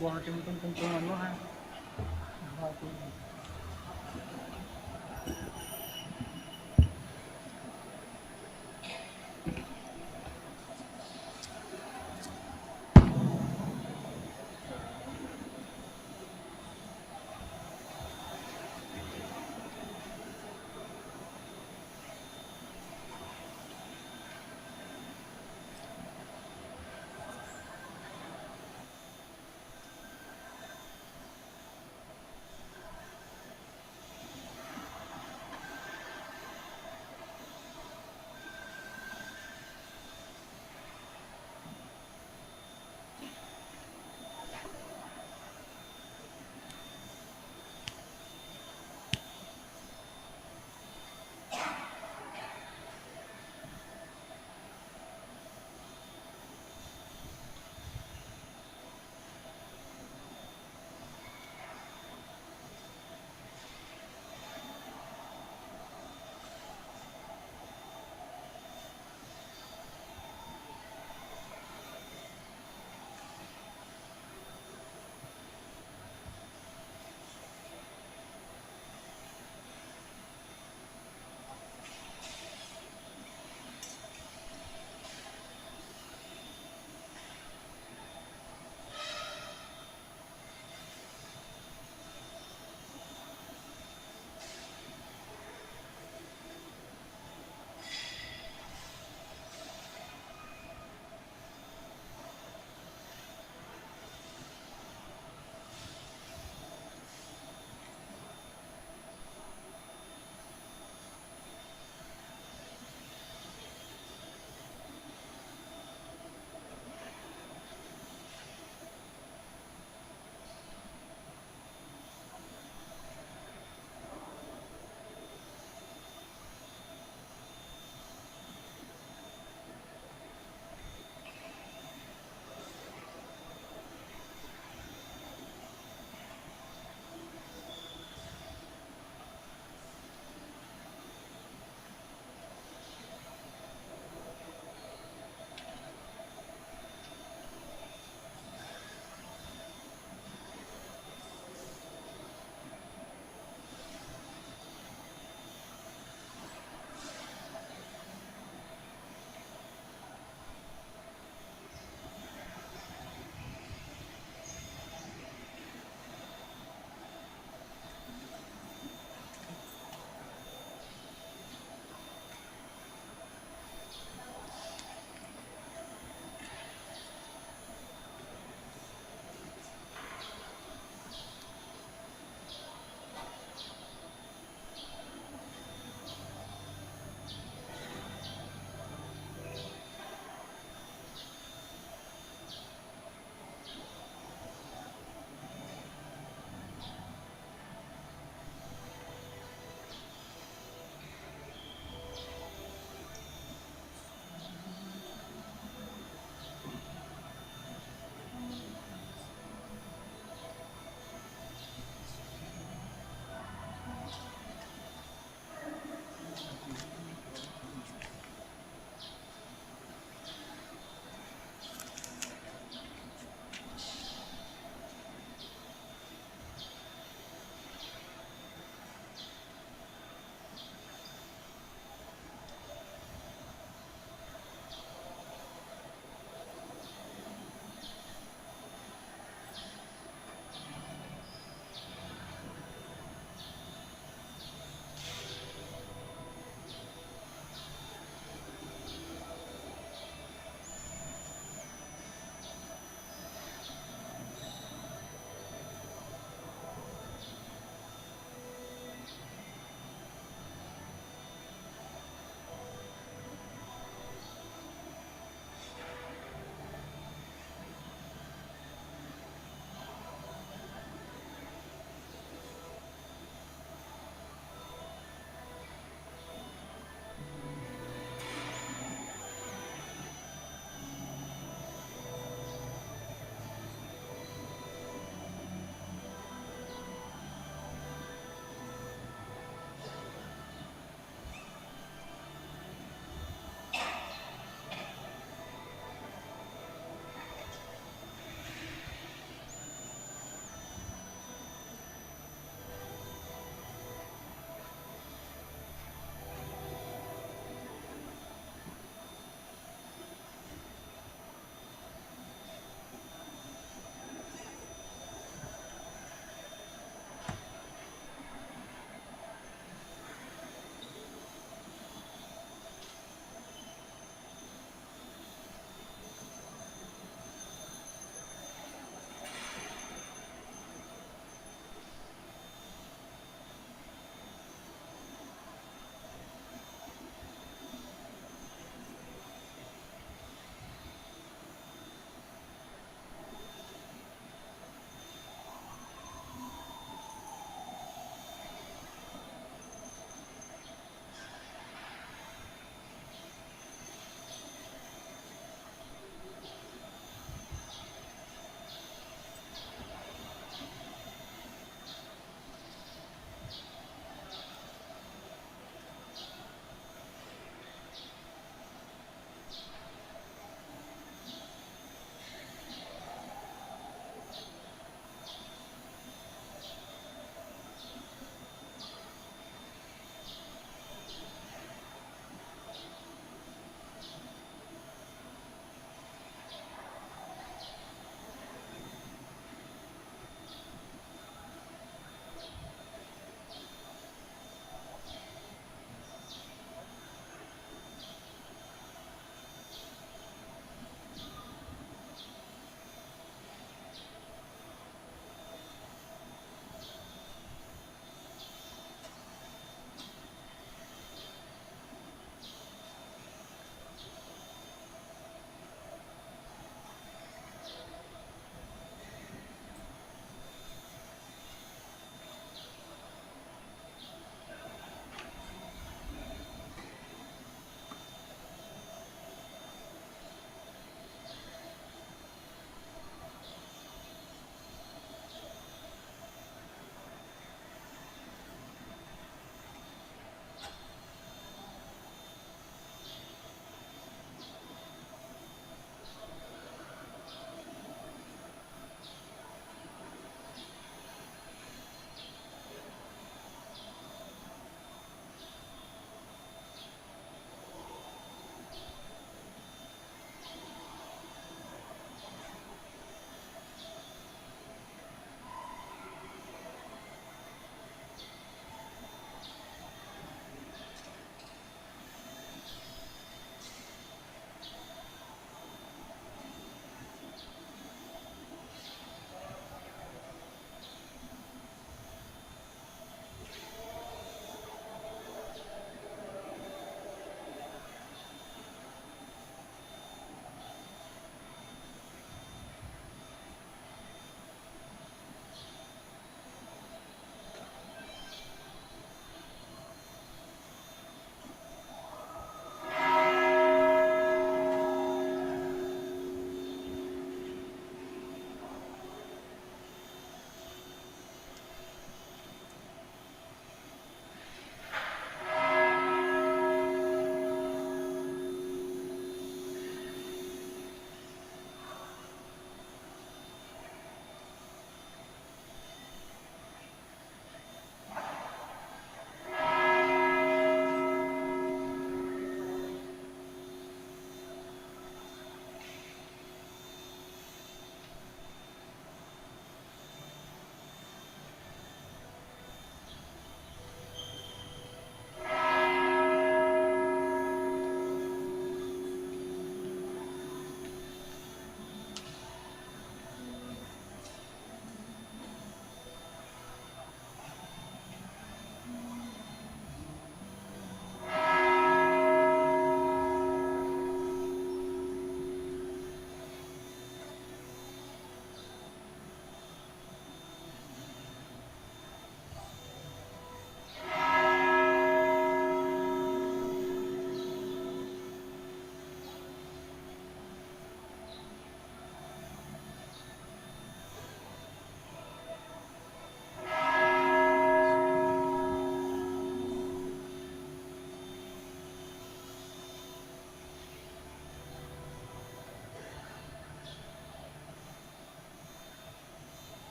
Buhatin mo itong tungtungan mo ha. Buhatin mo.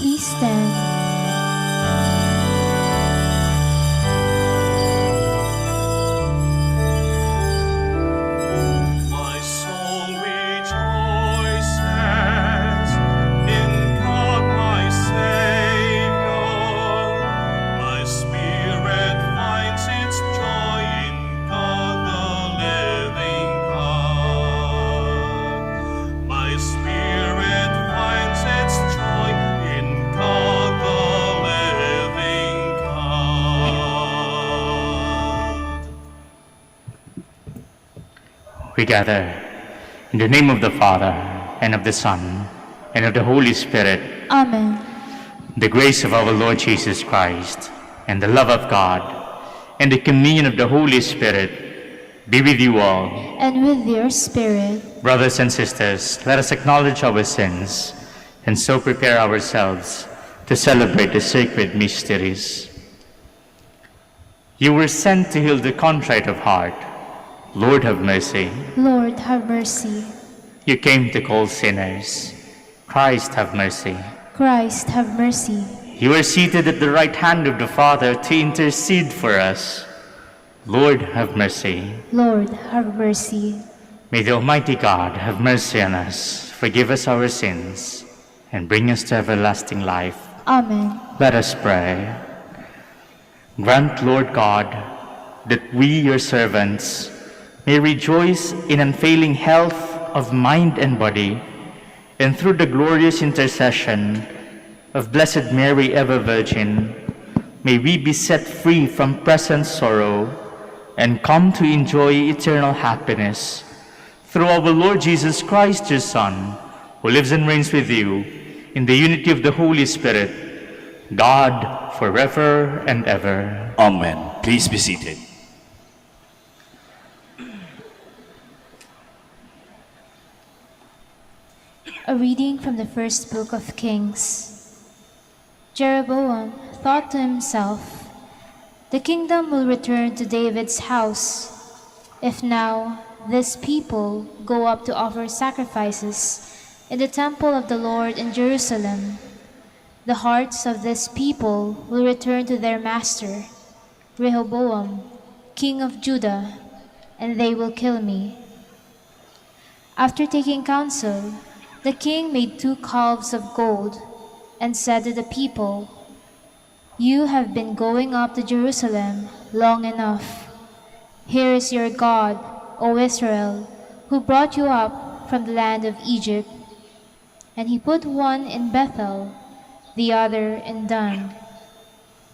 Please stand. My soul rejoices in God my Savior. My spirit finds its joy in God the living God. My spirit finds its joy in God the living God. We gather in the name of the Father, and of the Son, and of the Holy Spirit. Amen. The grace of our Lord Jesus Christ, and the love of God, and the communion of the Holy Spirit be with you all. And with your spirit. Brothers and sisters, let us acknowledge our sins, and so prepare ourselves to celebrate the sacred mysteries. You were sent to heal the contrite of heart. Lord, have mercy. Lord, have mercy. You came to call sinners. Christ, have mercy. Christ, have mercy. You are seated at the right hand of the Father to intercede for us. Lord, have mercy. Lord, have mercy. May the Almighty God have mercy on us, forgive us our sins, and bring us to everlasting life. Amen. Let us pray. Grant, Lord God, that we, your servants, may rejoice in unfailing health of mind and body, and through the glorious intercession of Blessed Mary, ever Virgin, may we be set free from present sorrow and come to enjoy eternal happiness. Through our Lord Jesus Christ, your Son, who lives and reigns with you in the unity of the Holy Spirit, God, forever and ever. Amen. Please be seated. A reading from the first book of Kings. Jeroboam thought to himself, "The kingdom will return to David's house. If now this people go up to offer sacrifices in the temple of the Lord in Jerusalem, the hearts of this people will return to their master, Rehoboam, king of Judah, and they will kill me." After taking counsel, the king made 2 calves of gold and said to the people, "You have been going up to Jerusalem long enough. Here is your God, O Israel, who brought you up from the land of Egypt." And he put one in Bethel, the other in Dan.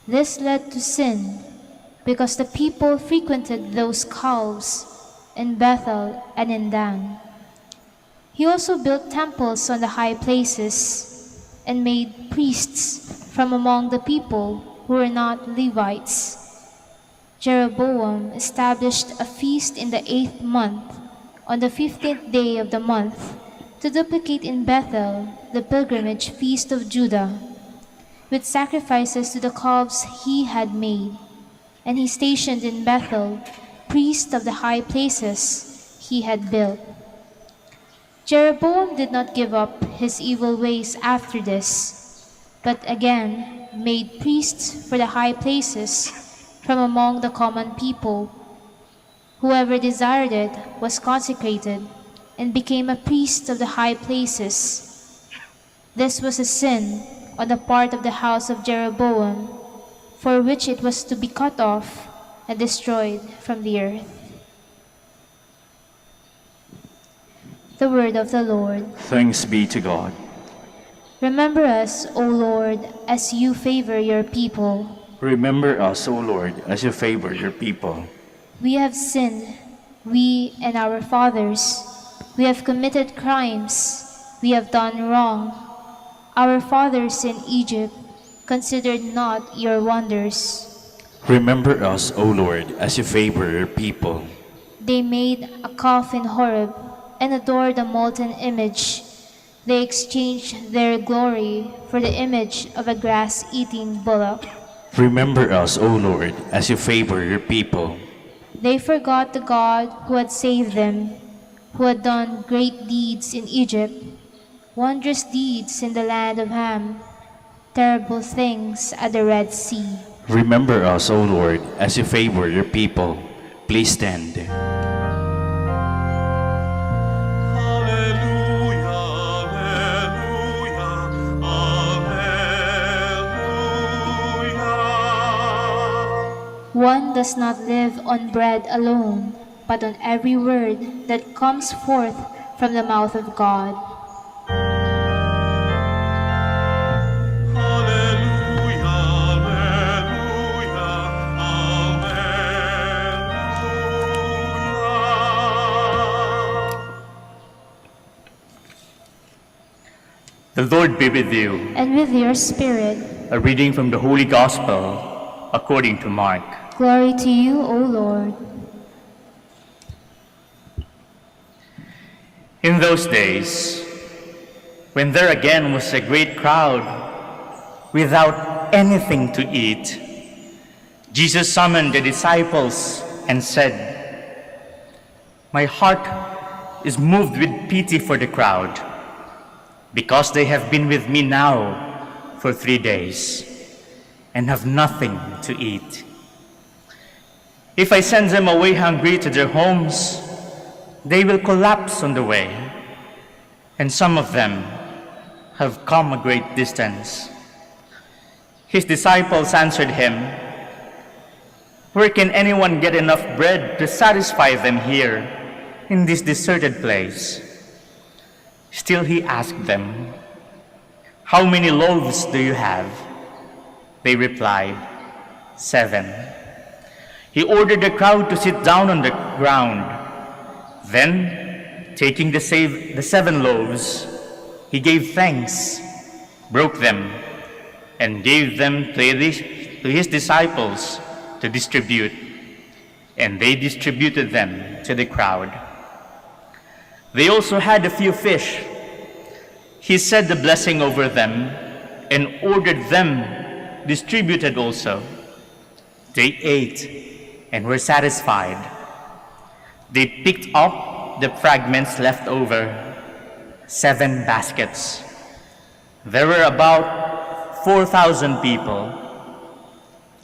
This led to sin, because the people frequented those calves in Bethel and in Dan. He also built temples on the high places and made priests from among the people who were not Levites. Jeroboam established a feast in the 8th month, on the 15th day of the month, to duplicate in Bethel the pilgrimage feast of Judah, with sacrifices to the calves he had made. And he stationed in Bethel priests of the high places he had built. Jeroboam did not give up his evil ways after this, but again made priests for the high places from among the common people. Whoever desired it was consecrated and became a priest of the high places. This was a sin on the part of the house of Jeroboam, for which it was to be cut off and destroyed from the earth. The word of the Lord. Thanks be to God. Remember us, O Lord, as you favor your people. Remember us, O Lord, as you favor your people. We have sinned, we and our fathers. We have committed crimes. We have done wrong. Our fathers in Egypt considered not your wonders. Remember us, O Lord, as you favor your people. They made a calf in Horeb and adored a molten image. They exchanged their glory for the image of a grass-eating bullock. Remember us, O Lord, as you favor your people. They forgot the God who had saved them, who had done great deeds in Egypt, wondrous deeds in the land of Ham. terrible things at the Red Sea. Remember us, O Lord, as you favor your people. Please stand. Alleluia, alleluia, alleluia. One does not live on bread alone, but on every word that comes forth from the mouth of God. Alleluia, alleluia, alleluia. The Lord be with you. And with your spirit, A reading from the Holy Gospel according to Mark. glory to you, O Lord. In those days, when there again was a great crowd without anything to eat, Jesus summoned the disciples and said, "My heart is moved with pity for the crowd, because they have been with me now for 3 days and have nothing to eat. If I send them away hungry to their homes, they will collapse on the way, and some of them have come a great distance." His disciples answered him, "Where can anyone get enough bread to satisfy them here in this deserted place?" Still he asked them, "How many loaves do you have?" They replied, 7. He ordered the crowd to sit down on the ground. Then, taking the 7 loaves, he gave thanks, broke them, and gave them to his disciples to distribute. And they distributed them to the crowd. They also had a few fish. He said the blessing over them and ordered them distributed also. They ate and were satisfied. They picked up the fragments left over, 7 baskets. There were about 4,000 people.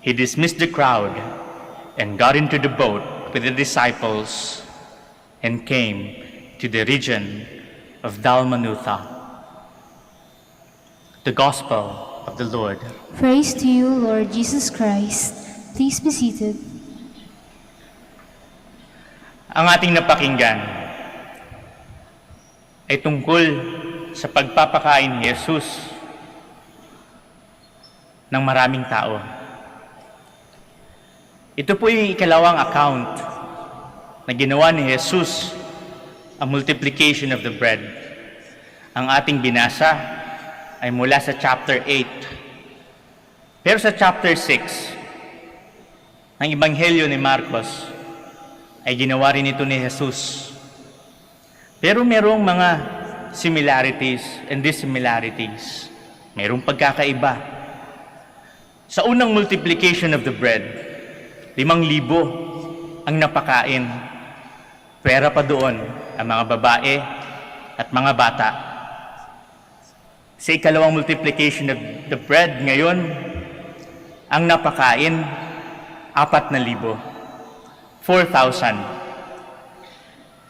He dismissed the crowd and got into the boat with the disciples and came to the region of Dalmanutha. The Gospel of the Lord. Praise to you, Lord Jesus Christ. Please be seated. Ang ating napakinggan ay tungkol sa pagpapakain ni Jesus ng maraming tao. Ito po yung ikalawang account na ginawa ni Jesus, ang multiplication of the bread. Ang ating binasa ay mula sa chapter 8. Pero sa chapter 6, ng Ebanghelyo ni Marcos, ay ginawa rin ito ni Jesus. Pero merong mga similarities and dissimilarities. Merong pagkakaiba. Sa unang multiplication of the bread, 5,000 ang napakain. Pera pa doon ang mga babae at mga bata. Sa ikalawang multiplication of the bread ngayon, ang napakain, 4,000. 4,000.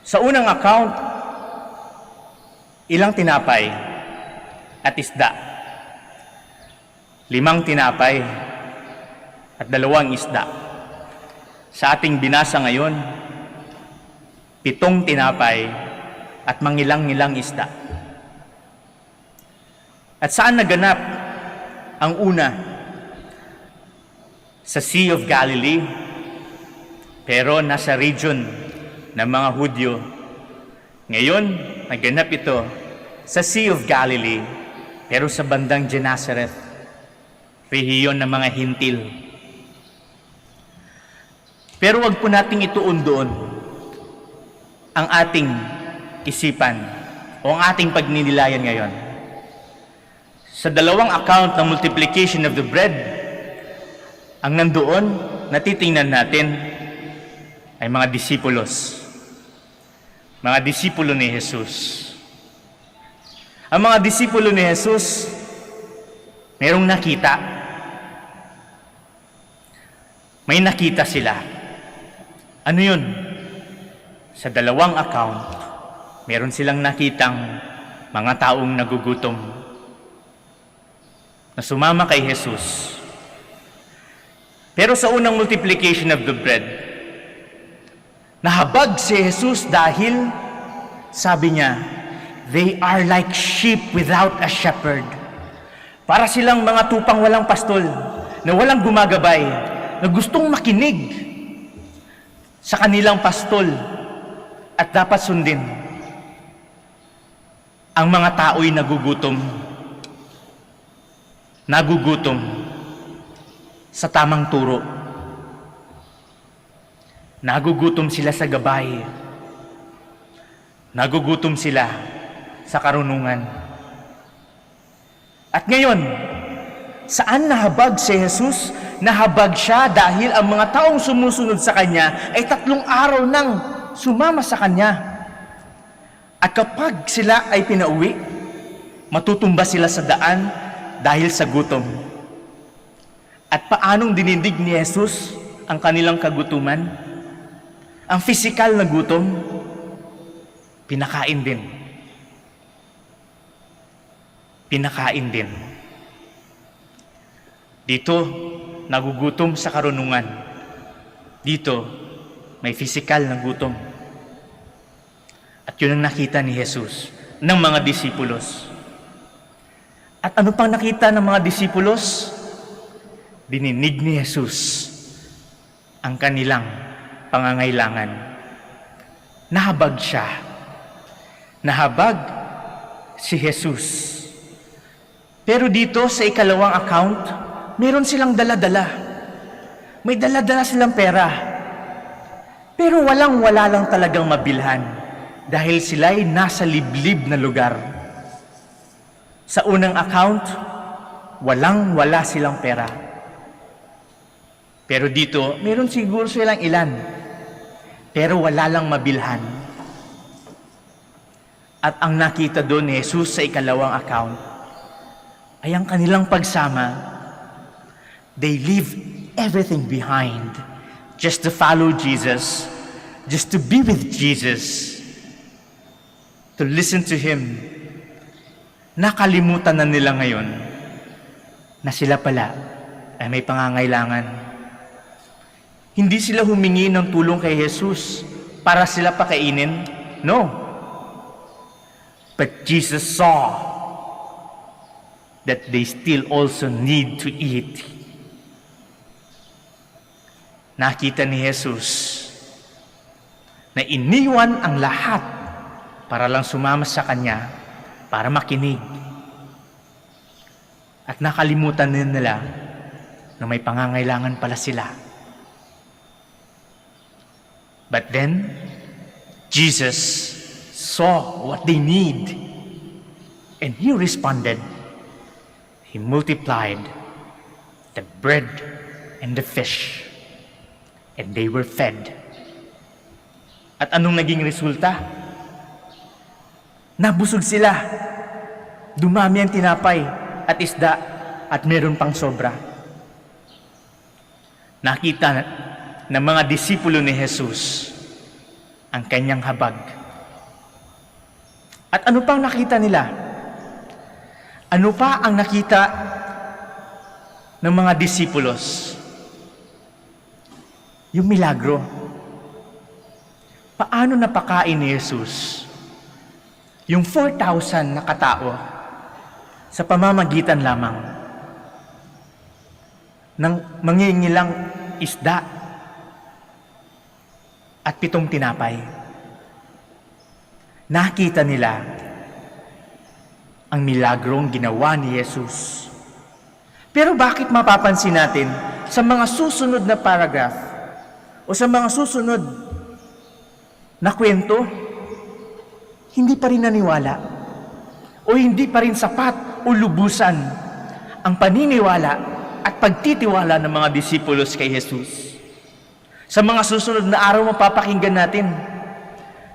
Sa unang account, ilang tinapay at isda? 5 tinapay at 2 isda. Sa ating binasa ngayon, 7 tinapay at mangilang-ngilang isda. At saan naganap ang una? Sa Sea of Galilee, pero nasa region ng mga Hudyo. Ngayon, naganap ito sa Sea of Galilee, pero sa bandang Gennesaret, rehiyon ng mga Hintil. Pero wag po nating ituon doon ang ating isipan o ang ating pagninilayan ngayon. Sa dalawang account ng multiplication of the bread, ang nandoon, natitingnan natin, ay mga disipulos. Mga disipulo ni Jesus. Ang mga disipulo ni Jesus, merong nakita. May nakita sila. Ano yun? Sa dalawang account, meron silang nakitang mga taong nagugutom na sumama kay Jesus. Pero sa unang multiplication of the bread, nahabag si Jesus dahil, sabi niya, they are like sheep without a shepherd. Para silang mga tupang walang pastol, na walang gumagabay, na gustong makinig sa kanilang pastol at dapat sundin. Ang mga tao'y nagugutom sa tamang turo. Nagugutom sila sa gabay. Nagugutom sila sa karunungan. At ngayon, saan nahabag si Jesus? Nahabag siya dahil ang mga taong sumusunod sa Kanya ay 3 araw nang sumama sa Kanya. At kapag sila ay pinauwi, matutumba sila sa daan dahil sa gutom. At paanong dinindig ni Jesus ang kanilang kagutuman? Ang pisikal na gutom, pinakain din. Pinakain din. Dito, nagugutom sa karunungan. Dito, may pisikal na gutom. At yun ang nakita ni Jesus ng mga disipulos. At ano pang nakita ng mga disipulos? Dininig ni Jesus ang kanilang pangangailangan. Nahabag siya. Nahabag si Jesus. Pero dito sa ikalawang account, meron silang dala-dala. May dala-dala silang pera. Pero walang-wala lang talagang mabilhan dahil sila'y nasa liblib na lugar. Sa unang account, walang-wala silang pera. Pero dito, meron siguro silang ilan. Pero wala lang mabilhan. At ang nakita doon ni Jesus sa ikalawang account ay ang kanilang pagsama. They leave everything behind just to follow Jesus, just to be with Jesus, to listen to Him. Nakalimutan na nila ngayon na sila pala ay may pangangailangan. Hindi sila humingi ng tulong kay Jesus para sila pakainin. No. But Jesus saw that they still also need to eat. Nakita ni Jesus na iniwan ang lahat para lang sumama sa Kanya, para makinig. At nakalimutan din nila na may pangangailangan pala sila. But then, Jesus saw what they need, and He responded. He multiplied the bread and the fish, and they were fed. At anong naging resulta? Nabusog sila. Dumami ang tinapay at isda at meron pang sobra. Nakita ng mga disipulo ni Jesus ang kanyang habag. At ano pang nakita nila? Ano pa ang nakita ng mga disipulos? Yung milagro. Paano napakain ni Jesus yung 4,000 na katao sa pamamagitan lamang ng mangingilang isda at 7 tinapay? Nakita nila ang milagrong ginawa ni Jesus. Pero bakit mapapansin natin sa mga susunod na paragraph o sa mga susunod na kwento, hindi pa rin naniwala o hindi pa rin sapat o lubusan ang paniniwala at pagtitiwala ng mga disipulos kay Jesus? Sa mga susunod na araw, mapapakinggan natin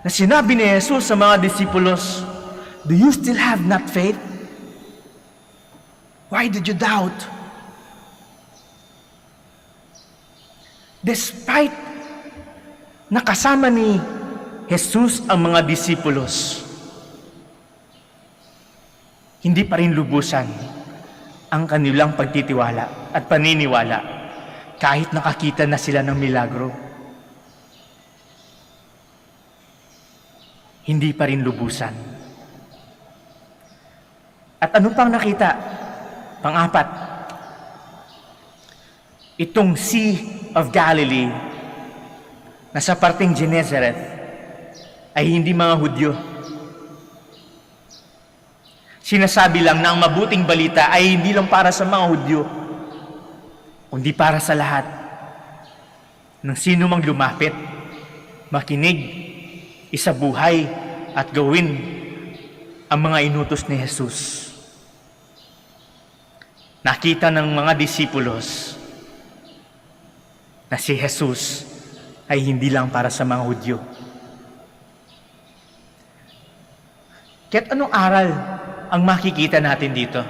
na sinabi ni Jesus sa mga disipulos, "Do you still have not faith?" Why did you doubt? Despite nakasama ni Jesus ang mga disipulos, hindi pa rin lubusan ang kanilang pagtitiwala at paniniwala kahit nakakita na sila ng milagro. Hindi pa rin lubusan. At ano pang nakita? Pang-apat, itong Sea of Galilee na sa parteng Genezareth ay hindi mga Hudyo. Sinasabi lang na ang mabuting balita ay hindi lang para sa mga Hudyo, kundi para sa lahat ng sino mang lumapit, makinig, isabuhay at gawin ang mga inutos ni Jesus. Nakita ng mga disipulos na si Jesus ay hindi lang para sa mga Hudyo. Kaya't anong aral ang makikita natin dito?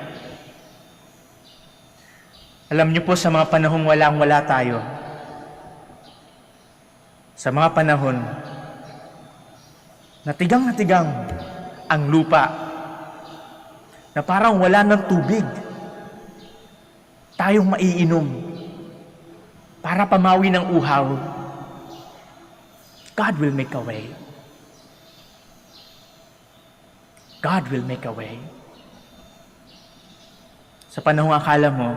Alam niyo po, sa mga panahong walang-wala tayo, sa mga panahon na tigang ang lupa, na parang wala ng tubig tayong maiinom para pamawi ng uhaw, God will make a way. God will make a way. Sa panahong akala mo,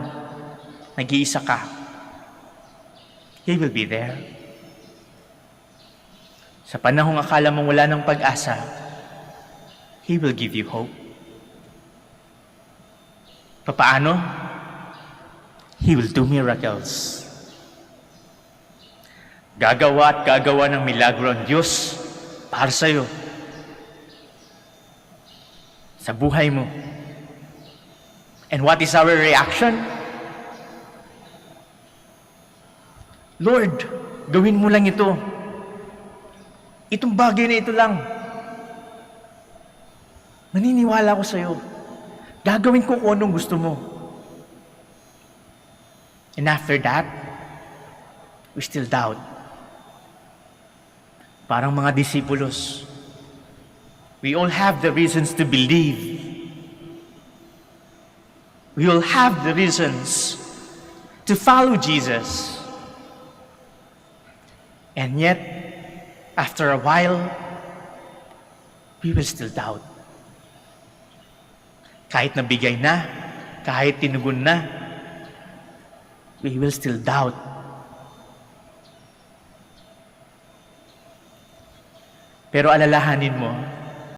nag-iisa ka, He will be there. Sa panahong akala mo wala ng pag-asa, He will give you hope. Papaano? He will do miracles. Gagawa at gagawa ng milagro ang Diyos para sa iyo, sa buhay mo. And what is our reaction? Lord, gawin mo lang ito. Itong bagay na ito lang. Maniniwala ko sa iyo. Gagawin ko kung anong gusto mo. And after that, we still doubt. Parang mga disipulos, we all have the reasons to believe. We all have the reasons to follow Jesus. And yet, after a while, we will still doubt. Kahit nabigay na, kahit tinugon na, we will still doubt. Pero alalahanin mo,